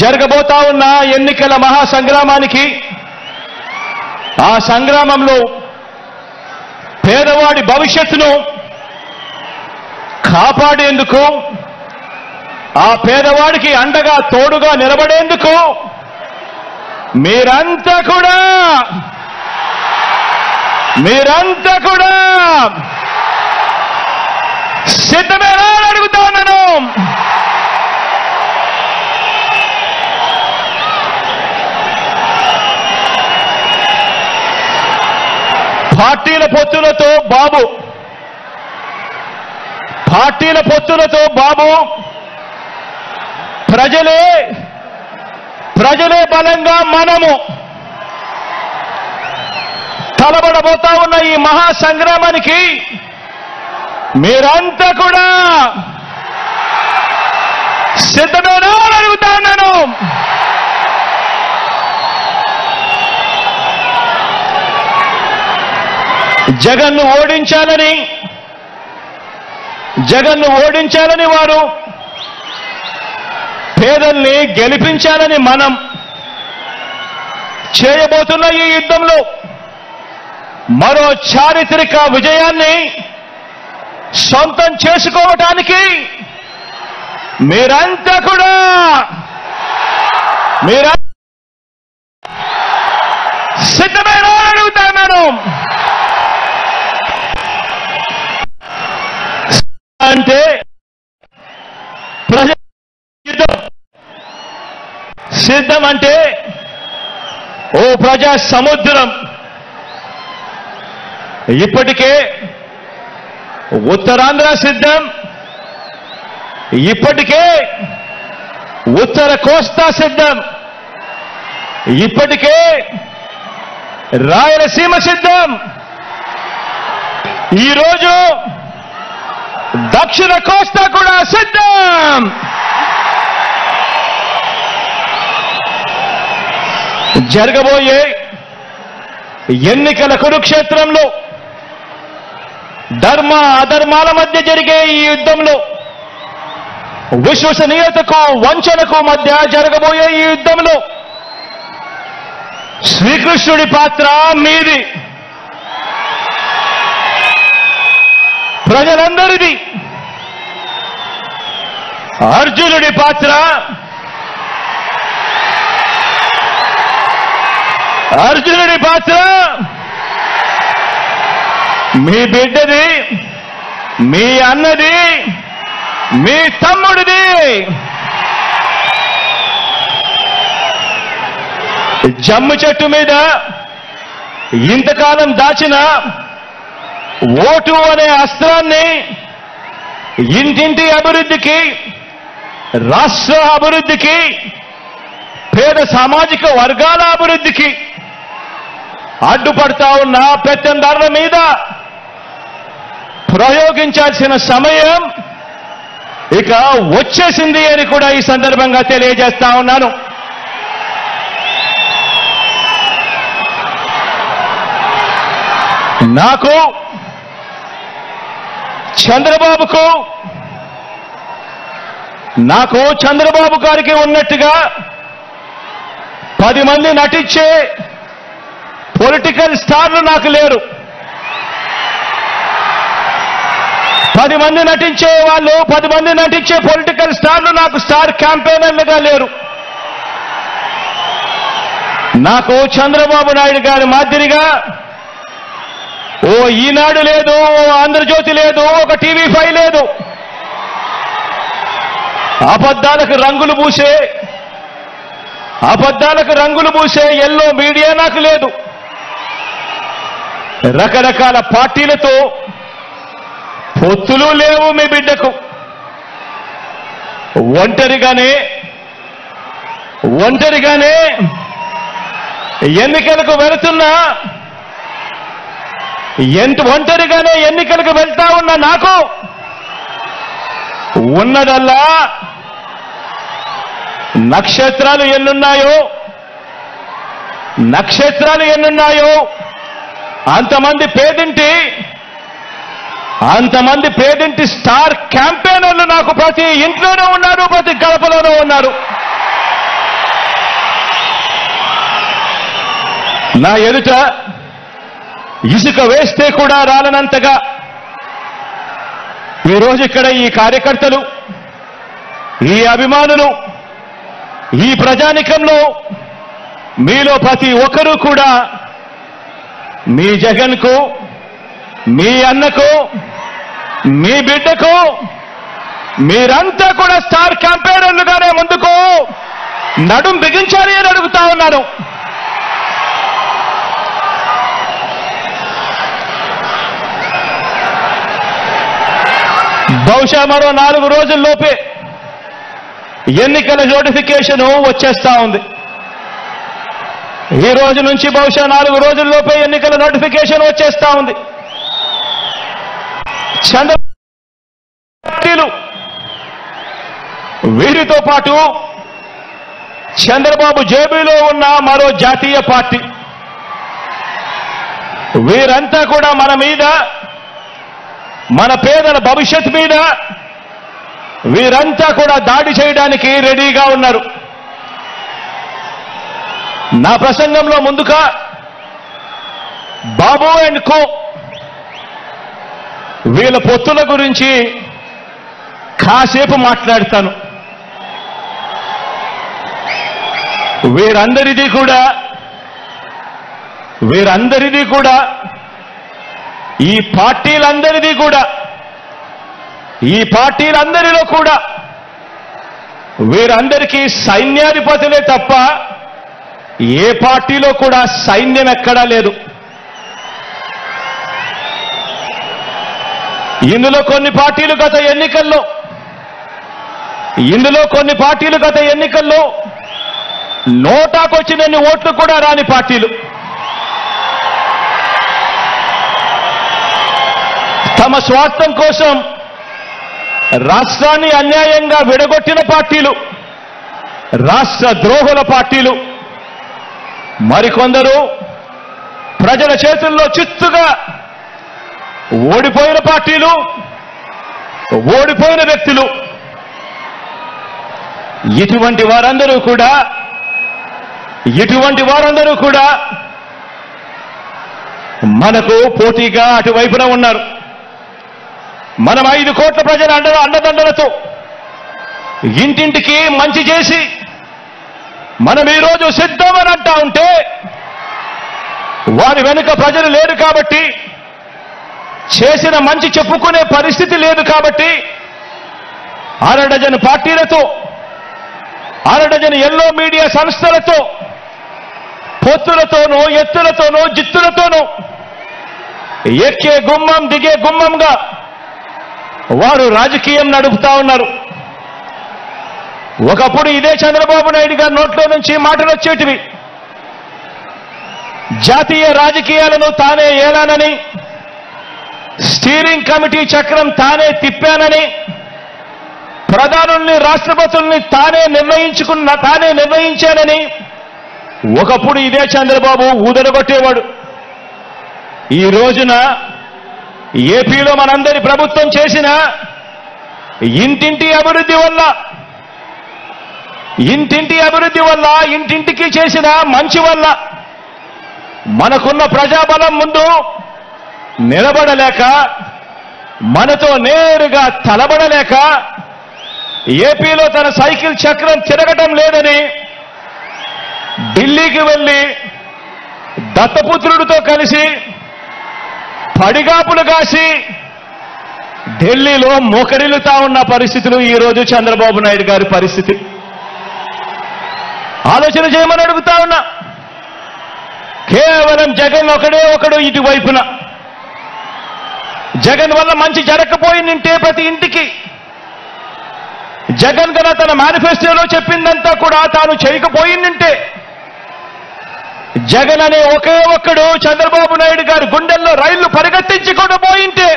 జరగబోతా ఉన్న ఎన్నికల మహాసంగ్రామానికి, ఆ సంగ్రామంలో పేదవాడి భవిష్యత్తును కాపాడేందుకు, ఆ పేదవాడికి అండగా తోడుగా నిలబడేందుకు మీరంతా కూడా సిద్ధమేనా అని అడుగుతా ఉన్నాను. పార్టీల పొత్తులతో బాబు ప్రజలే బలంగా మనము తలబడబోతా ఉన్న ఈ మహాసంగ్రామానికి మీరంతా కూడా సిద్ధమేనా అని అడుగుతా ఉన్నాను. జగన్ను ఓడించాలని వారు, పేదల్ని గెలిపించాలని మనం చేయబోతున్న ఈ యుద్ధంలో మరో చారిత్రక విజయాన్ని సొంతం చేసుకోవటానికి మీరంతా కూడా సిద్ధమేనా అని అడుగుతున్నాను. అంటే సిద్ధం అంటే ఓ ప్రజా సముద్రం. ఇప్పటికే ఉత్తరాంధ్ర సిద్ధం, ఇప్పటికే ఉత్తర కోస్తా సిద్ధం, ఇప్పటికే రాయలసీమ సిద్ధం, ఈరోజు దక్షిణ కోస్తా కూడా సిద్ధం. జరగబోయే ఎన్నికల కురుక్షేత్రంలో, ధర్మ అధర్మాల మధ్య జరిగే ఈ యుద్ధంలో, విశ్వసనీయతకు వంచనకు మధ్య జరగబోయే ఈ యుద్ధంలో శ్రీకృష్ణుడి పాత్ర మీది, ప్రజలందరిది. అర్జునుడి పాత్ర మీ బిడ్డది, మీ అన్నది, మీ తమ్ముడిది. జమ్ము చెట్టు మీద ఇంతకాలం దాచిన ఓటు అనే అస్త్రాన్ని ఇంటింటి అభివృద్ధికి, రాష్ట్ర అభివృద్ధికి, పేద సామాజిక వర్గాల అభివృద్ధికి అడ్డుపడతా ఉన్న పెత్తందారుల మీద ప్రయోగించాల్సిన సమయం ఇక వచ్చేసింది అని కూడా ఈ సందర్భంగా తెలియజేస్తా ఉన్నాను. నాకు, చంద్రబాబు గారికి ఉన్నట్టుగా 10 మంది నటించే పొలిటికల్ స్టార్లు నాకు లేరు. 10 మంది నటించే వాళ్ళు, 10 మంది నటించే పొలిటికల్ స్టార్లు నాకు స్టార్ క్యాంపెయినర్లుగా లేరు. నాకు చంద్రబాబు నాయుడు గారి మాదిరిగా ఓ ఈనాడు లేదు, ఓ ఆంధ్రజ్యోతి లేదు, ఒక TV5 లేదు. అబద్ధాలకు రంగులు పూసే ఎల్లో మీడియా నాకు లేదు. రకరకాల పార్టీలతో పొత్తులు లేవు మీ బిడ్డకు. ఒంటరిగానే ఎన్నికలకు వెళ్తా ఉన్న నాకు ఉన్నదల్లా నక్షత్రాలు ఎన్నున్నాయో అంతమంది పేదింటి స్టార్ క్యాంపెయినర్లు నాకు ప్రతి ఇంట్లోనూ ఉన్నారు, ప్రతి గడపలోనూ ఉన్నారు. నా ఎదుట ఇసుక వేస్తే కూడా రాలనంతగా ఈరోజు ఇక్కడ ఈ కార్యకర్తలు, ఈ అభిమానులు, ఈ ప్రజానికంలో మీలో ప్రతి ఒక్కరూ కూడా మీ జగన్కు, మీ అన్నకు, మీ బిడ్డకు మీరంతా కూడా స్టార్ క్యాంపెయినర్లుగానే ముందుకు నడుం బిగించాలి అని అడుగుతా ఉన్నాను. బహుశా మరో 4 రోజుల్లోపే ఎన్నికల నోటిఫికేషన్ వచ్చేస్తా ఉంది. ఈ రోజు నుంచి బహుశా 4 రోజుల్లోపే ఎన్నికల నోటిఫికేషన్ వచ్చేస్తా ఉంది. పార్టీలు వీరితో పాటు చంద్రబాబు జేబులో ఉన్న మరో జాతీయ పార్టీ, వీరంతా కూడా మన మీద, మన పేదల భవిష్యత్ మీద వీరంతా కూడా దాడి చేయడానికి రెడీగా ఉన్నారు. నా ప్రసంగంలో ముందుగా బాబు అండ్ కో వీళ్ళ పొత్తుల గురించి కాసేపు మాట్లాడతాను. వీరందరిది కూడా ఈ పార్టీలందరిలో కూడా వీరందరికీ సైన్యాధిపతులే తప్ప ఏ పార్టీలో కూడా సైన్యం ఎక్కడా లేదు. ఇందులో కొన్ని పార్టీలు గత ఎన్నికల్లో నోటాకొచ్చినన్ని ఓట్లు కూడా రాని పార్టీలు, తమ స్వార్థం కోసం రాష్ట్రాన్ని అన్యాయంగా విడగొట్టిన పార్టీలు, రాష్ట్ర ద్రోహుల పార్టీలు, మరికొందరు ప్రజల చేతుల్లో చిత్తుగా ఓడిపోయిన పార్టీలు, ఓడిపోయిన వ్యక్తులు. ఇటువంటి వారందరూ కూడా మనకు పోటీగా అటువైపున ఉన్నారు. మనం 5 కోట్ల ప్రజల అండదండలతో ఇంటింటికి మంచి చేసి మనం ఈరోజు సిద్ధమని అంటా ఉంటే, వారి వెనుక ప్రజలు లేరు కాబట్టి, చేసిన మంచి చెప్పుకునే పరిస్థితి లేదు కాబట్టి, అరడజను పార్టీలతో, అరడజను ఎల్లో మీడియా సంస్థలతో పొత్తులతోనూ, ఎత్తులతోనూ, జిత్తులతోనూ ఎక్కే గుమ్మం దిగే గుమ్మంగా వారు రాజకీయం నడుపుతా ఉన్నారు. ఒకప్పుడు ఇదే చంద్రబాబు నాయుడు గారి నోట్లో నుంచి మాటలు వచ్చేటివి. జాతీయ రాజకీయాలను తానే ఏలానని, స్టీరింగ్ కమిటీ చక్రం తానే తిప్పానని, ప్రధానుల్ని, రాష్ట్రపతుల్ని తానే నిర్ణయించానని ఒకప్పుడు ఇదే చంద్రబాబు ఊదరగొట్టేవాడు. ఈ రోజున ఏపీలో మనందరి ప్రభుత్వం చేసిన ఇంటింటి అభివృద్ధి వల్ల, ఇంటింటికి చేసిన మంచి వల్ల మనకున్న ప్రజాబలం ముందు నిలబడలేక, మనతో నేరుగా తలబడలేక, ఏపీలో తన సైకిల్ చక్రం తిరగటం లేదని ఢిల్లీకి వెళ్లి దత్తపుత్రుడితో కలిసి పడిగాపులు కాసి ఢిల్లీలో మోకరిల్లుతా ఉన్న పరిస్థితులు ఈరోజు చంద్రబాబు నాయుడు గారి పరిస్థితి. ఆలోచన చేయమని అడుగుతా ఉన్నా. కేవలం జగన్ ఒకడు ఇటువైపున, జగన్ వల్ల మంచి జరగకపోయిందంటే ప్రతి ఇంటికి, జగన్ గన తన మేనిఫెస్టోలో చెప్పిందంతా కూడా తాను చేయకపోయిందంటే, జగన్ అనే ఒకే ఒక్కడు చంద్రబాబు నాయుడు గారి గుండెల్లో రైళ్లు పరిగెత్తించుకొని పోయింటే,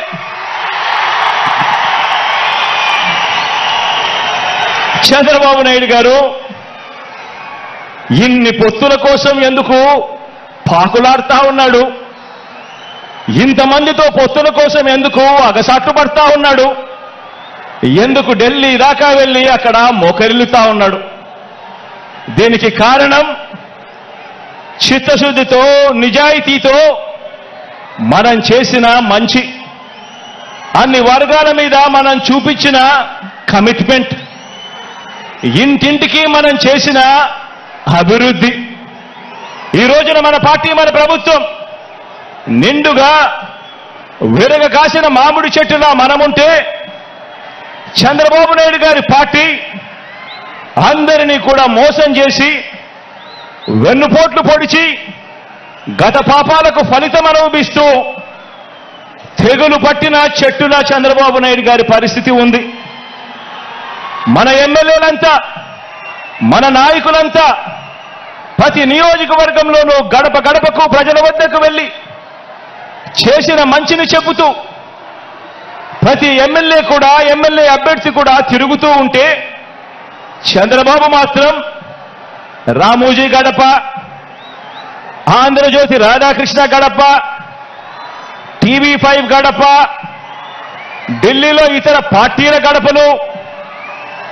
చంద్రబాబు నాయుడు గారు ఇన్ని పొత్తుల కోసం ఎందుకు పాకులాడుతా ఉన్నాడు? ఇంతమందితో పొత్తుల కోసం ఎందుకు అగసాట్లు పడతా ఉన్నాడు? ఎందుకు ఢిల్లీ దాకా వెళ్ళి అక్కడ మోకరిల్లుతా ఉన్నాడు? దీనికి కారణం చిత్తశుద్ధితో నిజాయితీతో మనం చేసిన మంచి, అన్ని వర్గాల మీద మనం చూపించిన కమిట్మెంట్, ఇంటింటికి మనం చేసిన అభివృద్ధి, ఈ రోజున మన పార్టీ మన ప్రభుత్వం నిండుగా విరగ కాసిన మామిడి చెట్టులా మనముంటే, చంద్రబాబు నాయుడు గారి పార్టీ అందరినీ కూడా మోసం చేసి వెన్నుపోట్లు పొడిచి గత పాపాలకు ఫలితం అనుభవిస్తూ తెగులు పట్టిన చెట్టులా చంద్రబాబు నాయుడు గారి పరిస్థితి ఉంది. మన ఎమ్మెల్యేలంతా, మన నాయకులంతా ప్రతి నియోజకవర్గంలోనూ గడప గడపకు ప్రజల వద్దకు వెళ్ళి చేసిన మంచిని చెబుతూ ప్రతి ఎమ్మెల్యే అభ్యర్థి కూడా తిరుగుతూ ఉంటే, చంద్రబాబు మాత్రం రామోజీ గడప, ఆంధ్రజ్యోతి రాధాకృష్ణ గడప, TV5 గడప, ఢిల్లీలో ఇతర పార్టీల గడపలు,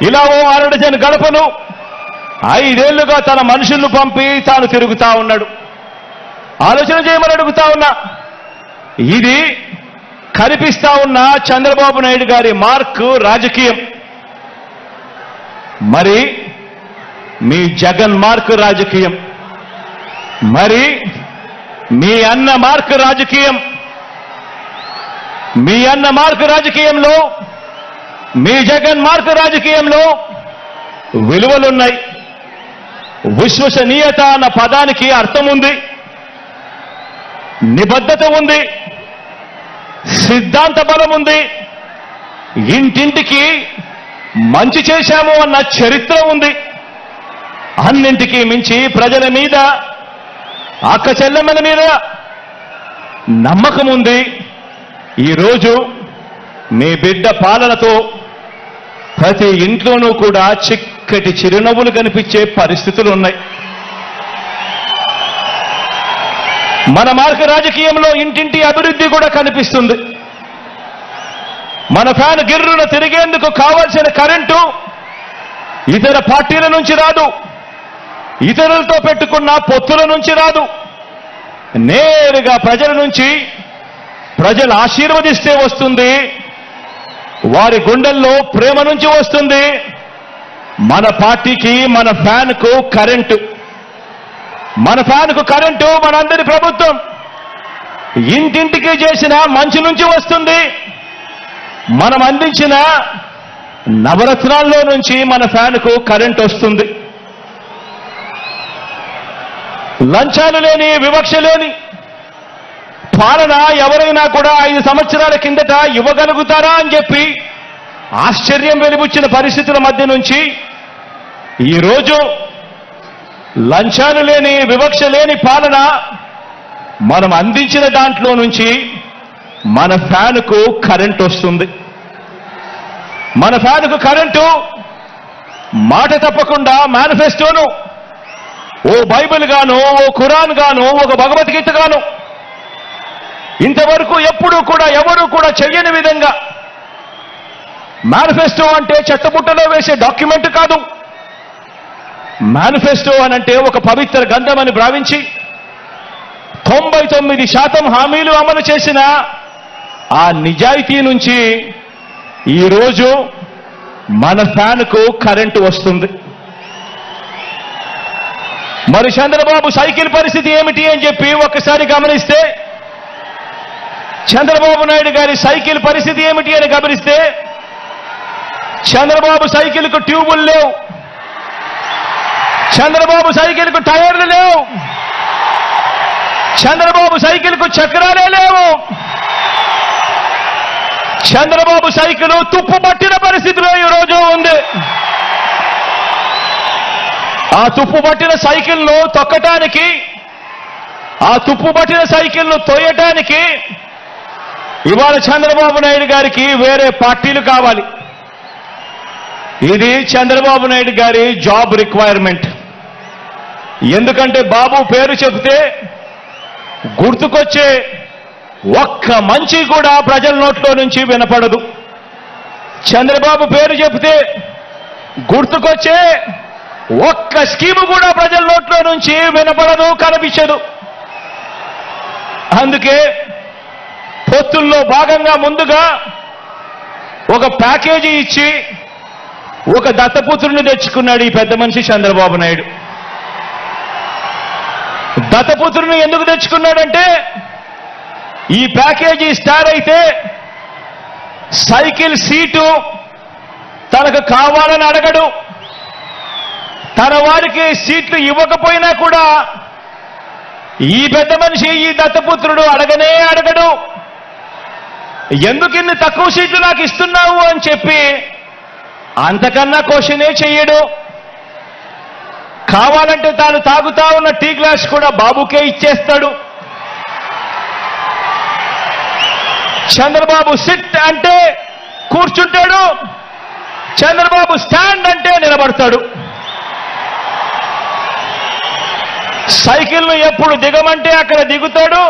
ఇలా ఓ 6 డజన్ గడపలు 5 ఏళ్లుగా తన మనుషులను పంపి తాను తిరుగుతా ఉన్నాడు. ఆలోచన చేయమని అడుగుతా ఉన్నా. ఇది కనిపిస్తా ఉన్న చంద్రబాబు నాయుడు గారి మార్కు రాజకీయం. మరి మీ జగన్ మార్కు రాజకీయం, మరి మీ అన్న మార్కు రాజకీయం. మీ అన్న మార్కు రాజకీయంలో, మీ జగన్ మార్కు రాజకీయంలో విలువలున్నాయి. విశ్వసనీయత అన్న పదానికి అర్థం ఉంది, నిబద్ధత ఉంది, సిద్ధాంత బలం ఉంది, ఇంటింటికి మంచి చేశాము అన్న చరిత్ర ఉంది. అన్నింటికీ మించి ప్రజల మీద, అక్క చెల్లెమ్మల మీద నమ్మకం ఉంది. ఈరోజు మీ బిడ్డ పాలనతో ప్రతి ఇంట్లోనూ కూడా చిక్కటి చిరునవ్వులు కనిపించే పరిస్థితులు ఉన్నాయి. మన మార్గ రాజకీయంలో ఇంటింటి అభివృద్ధి కూడా కనిపిస్తుంది. మన ఫ్యాన్ గిర్రున తిరిగేందుకు కావాల్సిన కరెంటు ఇతర పార్టీల నుంచి రాదు, ఇతరులతో పెట్టుకున్న పొత్తుల నుంచి రాదు, నేరుగా ప్రజల నుంచి, ప్రజలు ఆశీర్వదిస్తే వస్తుంది, వారి గుండెల్లో ప్రేమ నుంచి వస్తుంది. మన పార్టీకి, మన ఫ్యాన్కు కరెంటు, మన ఫ్యాన్కు కరెంటు మనందరి ప్రభుత్వం ఇంటింటికి చేసిన మంచి నుంచి వస్తుంది. మనం అందించిన నవరత్నాల్లో నుంచి మన ఫ్యాన్కు కరెంట్ వస్తుంది. లంచాలు లేని, వివక్ష లేని పాలన ఎవరైనా కూడా 5 సంవత్సరాల కిందట ఇవ్వగలుగుతారా అని చెప్పి ఆశ్చర్యం వెలిబుచ్చిన పరిస్థితుల మధ్య నుంచి ఈరోజు లంచాలు లేని, వివక్ష లేని పాలన మనం అందించిన దాంట్లో నుంచి మన ఫ్యాన్కు కరెంట్ వస్తుంది. మన ఫ్యాన్కు కరెంటు మాట తప్పకుండా మేనిఫెస్టోను ఓ బైబిల్ గాను, ఓ ఖురాన్ గాను, ఒక భగవద్గీత గాను ఇంతవరకు ఎప్పుడూ కూడా ఎవరూ కూడా చెయ్యని విధంగా, మేనిఫెస్టో అంటే చెత్తబుట్టలో వేసే డాక్యుమెంట్ కాదు. మేనిఫెస్టో అనంటే ఒక పవిత్ర గ్రంథం అని భావించి 99% హామీలు అమలు చేసిన ఆ నిజాయితీ నుంచి ఈరోజు మన ఫ్యాన్కు కరెంటు వస్తుంది. మరి చంద్రబాబు సైకిల్ పరిస్థితి ఏమిటి అని చెప్పి ఒక్కసారి గమనిస్తే, చంద్రబాబు నాయుడు గారి సైకిల్ పరిస్థితి ఏమిటి అని గమనిస్తే, చంద్రబాబు సైకిల్కు ట్యూబులు లేవు, చంద్రబాబు సైకిల్కు టైర్లు లేవు, చంద్రబాబు సైకిల్కు చక్రాలే లేవు, చంద్రబాబు సైకిల్ తుప్పు పట్టిన పరిస్థితిలో ఈరోజు ఉంది. ఆ తుప్పు పట్టిన సైకిల్ను తొక్కటానికి, ఆ తుప్పు పట్టిన సైకిల్ను తోయటానికి ఇవాళ చంద్రబాబు నాయుడు గారికి వేరే పార్టీలు కావాలి. ఇది చంద్రబాబు నాయుడు గారి జాబ్ రిక్వైర్మెంట్. ఎందుకంటే బాబు పేరు చెబితే గుర్తుకొచ్చే ఒక్క మంచి కూడా ప్రజల నోట్లో నుంచి వినపడదు. చంద్రబాబు పేరు చెబితే గుర్తుకొచ్చే ఒక్క స్కీము కూడా ప్రజల నోట్లో నోట్లో నుంచి వినపడదు, కనిపించదు. అందుకే పొత్తుల్లో భాగంగా ముందుగా ఒక ప్యాకేజీ ఇచ్చి ఒక దత్తపుత్రుని తెచ్చుకున్నాడు ఈ పెద్ద మనిషి చంద్రబాబు నాయుడు. దత్తపుత్రుని ఎందుకు తెచ్చుకున్నాడంటే, ఈ ప్యాకేజీ స్టార్ అయితే సైకిల్ సీటు తనకు కావాలని అడగడు, తన వారికి సీట్లు ఇవ్వకపోయినా కూడా ఈ పెద్ద మనిషి, ఈ దత్తపుత్రుడు అడగనే అడగడు. ఎందుకు ఇన్ని తక్కువ సీట్లు నాకు ఇస్తున్నావు అని చెప్పి అంతకన్నా క్వశ్చనే చెయ్యడు. కావాలంటే తాను తాగుతా ఉన్న టీ గ్లాస్ కూడా బాబుకే ఇచ్చేస్తాడు. చంద్రబాబు సిట్ అంటే కూర్చుంటాడు, చంద్రబాబు స్టాండ్ అంటే నిలబడతాడు. సైకిల్ను ఎప్పుడు దిగమంటే అక్కడ దిగుతాడు,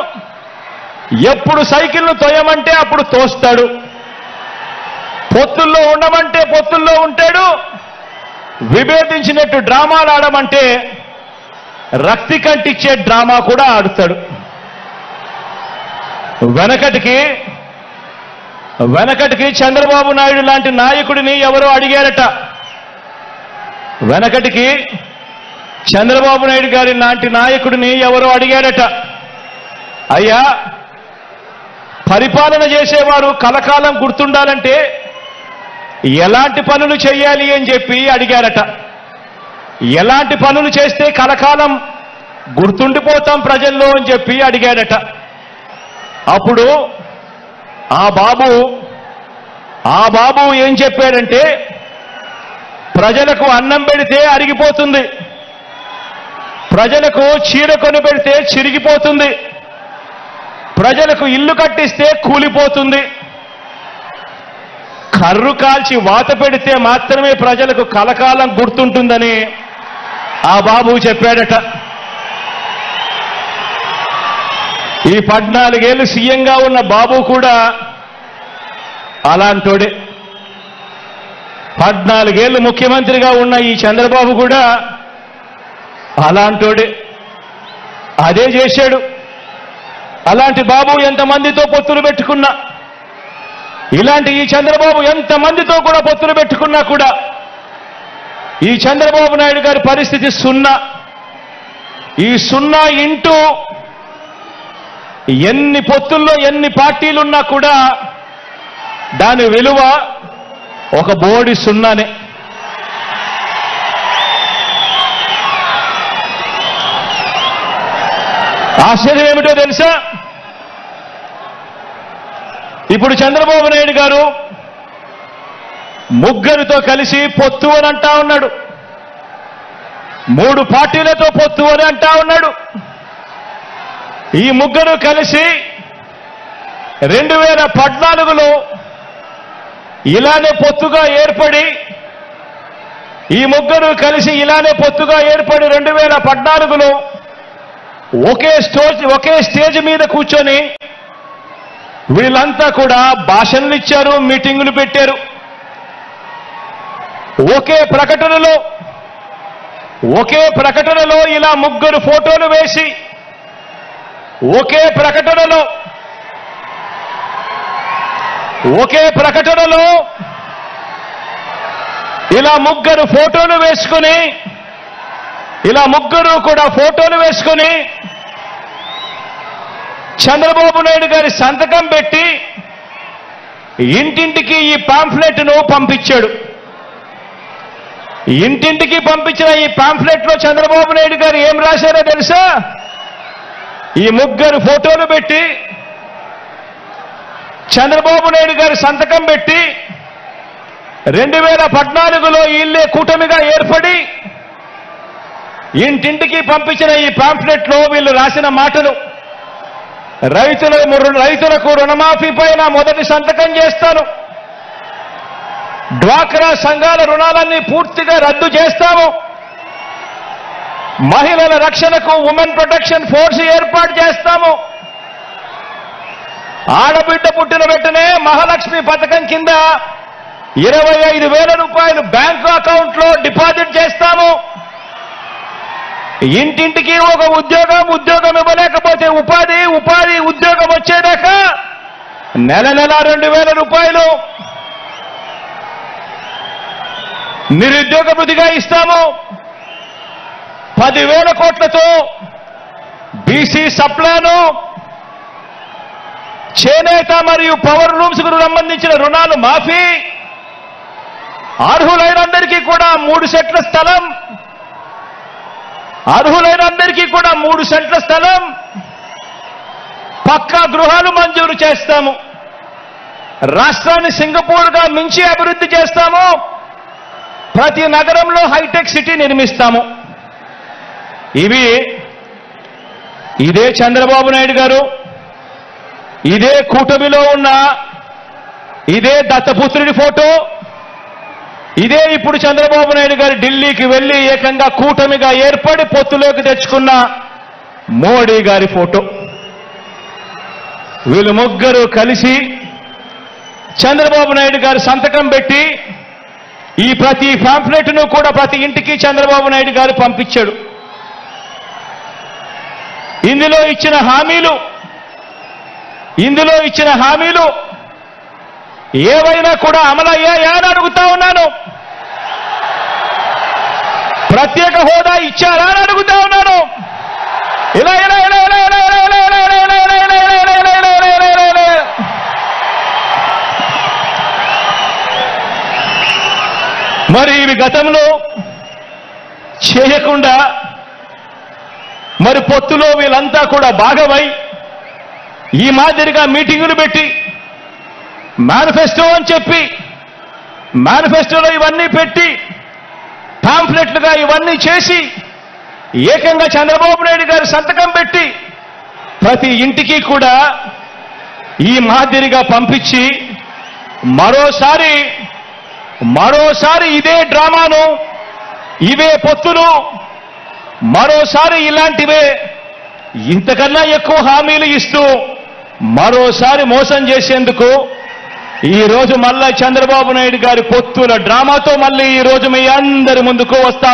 ఎప్పుడు సైకిల్ను తోయమంటే అప్పుడు తోస్తాడు. పొత్తుల్లో ఉండమంటే పొత్తుల్లో ఉంటాడు, విభేదించినట్టు డ్రామాలు ఆడమంటే రక్తి కంటిచ్చే డ్రామా కూడా ఆడుతాడు. వెనకటికి చంద్రబాబు నాయుడు లాంటి నాయకుడిని ఎవరో అడిగారట. వెనకటికి చంద్రబాబు నాయుడు గారి లాంటి నాయకుడిని ఎవరో అడిగారట, అయ్యా పరిపాలన చేసేవారు కలకాలం గుర్తుండాలంటే ఎలాంటి పనులు చేయాలి అని చెప్పి అడిగారట. ఎలాంటి పనులు చేస్తే కలకాలం గుర్తుండిపోతాం ప్రజల్లో అని చెప్పి అడిగారట. అప్పుడు ఆ బాబు ఏం చెప్పాడంటే, ప్రజలకు అన్నం పెడితే అరిగిపోతుంది, ప్రజలకు చీర కొని పెడితే చిరిగిపోతుంది, ప్రజలకు ఇల్లు కట్టిస్తే కూలిపోతుంది, కర్రు కాల్చి వాత పెడితే మాత్రమే ప్రజలకు కలకాలం గుర్తుంటుందని ఆ బాబు చెప్పాడట. ఈ 14 ఏళ్ళు సీఎంగా ఉన్న బాబు కూడా అలాంటోడే. 14 ఏళ్ళు ముఖ్యమంత్రిగా ఉన్న ఈ చంద్రబాబు కూడా అలాంటోడే. అదే చేశాడు. అలాంటి బాబు ఎంతమందితో పొత్తులు పెట్టుకున్నా, ఇలాంటి ఈ చంద్రబాబు ఎంతమందితో కూడా పొత్తులు పెట్టుకున్నా కూడా ఈ చంద్రబాబు నాయుడు గారి పరిస్థితి సున్నా. ఈ సున్నా ఇంటూ ఎన్ని పొత్తుల్లో ఎన్ని పార్టీలున్నా కూడా దాని విలువ ఒక బోడి సున్నానే. ఆశ్చర్యం ఏమిటో తెలుసా, ఇప్పుడు చంద్రబాబు నాయుడు గారు ముగ్గురితో కలిసి పొత్తు అని అంటా ఉన్నాడు, 3 పార్టీలతో పొత్తు అని అంటా ఉన్నాడు. ఈ ముగ్గురు కలిసి 2014లో ఇలానే పొత్తుగా ఏర్పడి, ఈ ముగ్గురు కలిసి ఇలానే పొత్తుగా ఏర్పడి 2014లో ఒకే స్టేజ్ మీద కూర్చొని వీళ్ళంతా కూడా భాషణలు ఇచ్చారు, మీటింగులు పెట్టారు. ఒకే ప్రకటనలో ఇలా ముగ్గురు ఫోటోలు వేసి, ఒకే ప్రకటనలో ఇలా ముగ్గురు ఫోటోలు వేసుకుని, ఇలా ముగ్గురు కూడా ఫోటోలు వేసుకుని చంద్రబాబు నాయుడు గారి సంతకం పెట్టి ఇంటింటికి ఈ పాంఫ్లెట్ను పంపించాడు. ఇంటింటికి పంపించిన ఈ పాంఫ్లెట్లో చంద్రబాబు నాయుడు గారు ఏం రాశారో తెలుసా? ఈ ముగ్గురు ఫోటోలు పెట్టి చంద్రబాబు నాయుడు గారి సంతకం పెట్టి 2014లో వీళ్ళే కూటమిగా ఏర్పడి ఇంటింటికి పంపించిన ఈ పాంఫ్లెట్లో వీళ్ళు రాసిన మాటలు, రైతులకు రుణమాఫీ పైన మొదటి సంతకం చేస్తాను, డ్వాక్రా సంఘాల రుణాలన్నీ పూర్తిగా రద్దు చేస్తాము, మహిళల రక్షణకు ఉమెన్ ప్రొటెక్షన్ ఫోర్స్ ఏర్పాటు చేస్తాము, ఆడబిడ్డ పుట్టిన వెంటనే మహాలక్ష్మి పథకం కింద 25,000 రూపాయలు బ్యాంకు అకౌంట్లో డిపాజిట్ చేస్తాము, ఇంటింటికి ఒక ఉద్యోగం ఇవ్వలేకపోతే ఉపాధి ఉద్యోగం వచ్చేదాకా నెల 2,000 రూపాయలు నిరుద్యోగ భృతిగా ఇస్తాము. 10,000 కోట్లతో బీసీ సప్లాను, చేనేత మరియు పవర్ లూమ్స్ కు సంబంధించిన రుణాలు మాఫీ, అర్హులైనందరికీ కూడా 3 సెంట్ల స్థలం, అర్హులైనందరికీ కూడా 3 సెంట్ల స్థలం, పక్కా గృహాలు మంజూరు చేస్తాము. రాష్ట్రాన్ని సింగపూర్గా మించి అభివృద్ధి చేస్తాము. ప్రతి నగరంలో హైటెక్ సిటీ నిర్మిస్తాము. ఇదే చంద్రబాబు నాయుడు గారు, ఇదే కూటమిలో ఉన్న ఇదే దత్తపుత్రుడి ఫోటో, ఇదే ఇప్పుడు చంద్రబాబు నాయుడు గారు ఢిల్లీకి వెళ్లి ఏకంగా కూటమిగా ఏర్పడి పొత్తులోకి తెచ్చుకున్న మోడీ గారి ఫోటో. వీళ్ళు ముగ్గురు కలిసి చంద్రబాబు నాయుడు గారు సంతకం పెట్టి ఈ ప్రతి పాంఫ్లెట్ను కూడా ప్రతి ఇంటికి చంద్రబాబు నాయుడు గారు పంపించాడు. ఇందులో ఇచ్చిన హామీలు ఏవైనా కూడా అమలయ్యాయా అని అడుగుతా ఉన్నాను. ప్రత్యేక హోదా ఇచ్చారా అని అడుగుతా ఉన్నాను. మరి ఇవి గతంలో చేయకుండా మరి పొత్తులో వీళ్ళంతా కూడా భాగమై ఈ మాదిరిగా మీటింగులు పెట్టి మేనిఫెస్టో అని చెప్పి మేనిఫెస్టోలో ఇవన్నీ పెట్టి పాంఫ్లెట్లుగా ఇవన్నీ చేసి ఏకంగా చంద్రబాబు నాయుడు గారు సంతకం పెట్టి ప్రతి ఇంటికి కూడా ఈ మాదిరిగా పంపించి మరోసారి ఇదే డ్రామాను, ఇవే పొత్తులు, మరోసారి ఇలాంటివే ఇంతకన్నా ఎక్కువ హామీలు ఇస్తూ మరోసారి మోసం చేసేందుకు ఈ రోజు మళ్ళా చంద్రబాబు నాయుడు గారి పొత్తుల డ్రామాతో మళ్ళీ ఈ రోజు మీ అందరి ముందుకు వస్తా